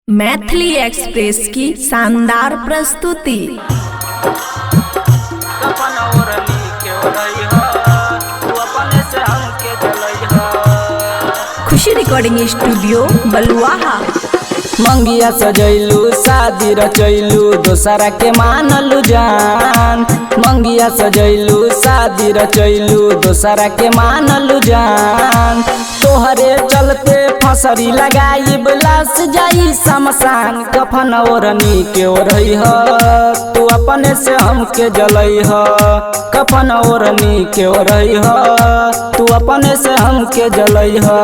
Maithili express की शानदार प्रस्तुति। खुशी रिकॉर्डिंग स्टूडियो बलुआहा। मंगिया सजैलू शादी रचैलू दोसरा के मानलू जान। मंगिया सजैलू शादी रचैलू दोसरा के मानलू जान। तोहरे चलते फसरी लगाई लाश जाई शमशान। कफन ओढ़नी के ओढ़ई ह तू अपने से हमके जलई ह। कफन ओढ़नी के ओढ़ई ह तू अपने से हमके जलई ह।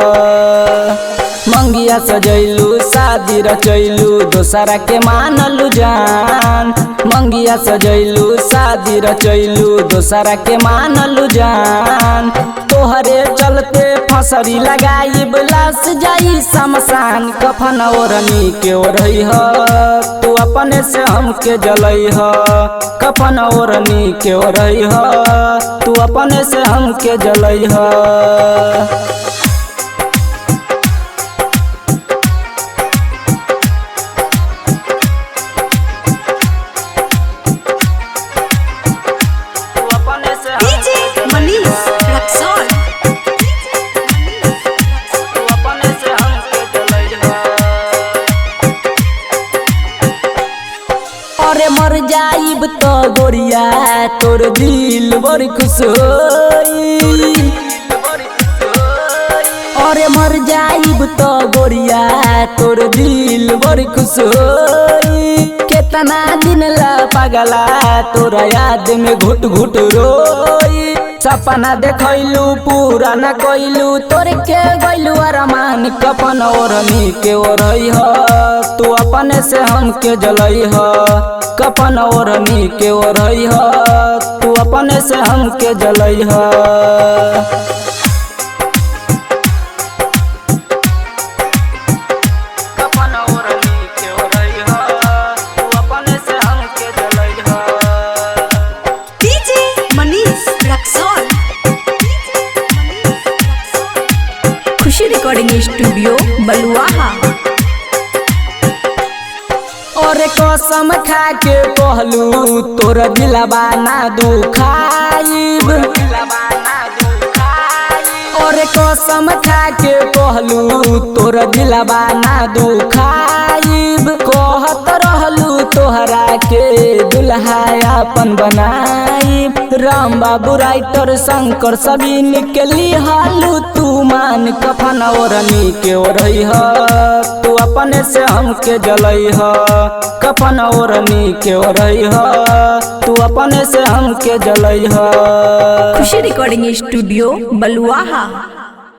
मंगिया सजैलू शादी रचैलू दोसरा के मानलू जान। मंगिया सजैलू शादी रचैलू दोसरा के मानलू जान। तोहरे चलते फसरी लगाई लाश जाई शमशान। कफन ओढ़नी के ओढ़ई ह तू अपने से हमके जलई ह। कफन ओढ़नी के ओढ़ई ह तू अपने से हमके जलई ह। अरे मर जाइब तो गोरिया तोर दिल बड़ी खुश होई। अरे मर जाइब तो गोरिया तोर दिल बड़ी खुश होई। केतना दिन ला पगला तोरा याद में घुट घुट रोई। सपना देखैलू पूरा न कैलू तोरे के गैलू अरमान। कफन ओढ़नी के ओढ़ई ह तू अपने से हमके जलई ह। कफन ओढ़नी के ओढ़ई ह तू अपने से हमके जलई ह। कफन ओढ़नी के ओढ़ई ह तू अपने से हमके जलई ह। डीजे मनीष रक्सौल। खुशी रिकॉर्डिंग स्टूडियो बलुआहा। और कसम खा के कहलू तोर दिलवा ना दुखाइब। और कसम खा के कहलू तोर दिलवा ना दुखाइब। कहत रहलू तोहरा के दुल्हा अपन बनाइब। राम बाबू राइटर शंकर सभी निकली हालू तू मान। कफन ओढ़नी के ओढ़ई ह तू अपने से हमके जलई ह। कफन ओढ़नी के ओढ़ई ह तू अपने से हमके जलई ह। खुशी रिकॉर्डिंग स्टूडियो बलुआहा।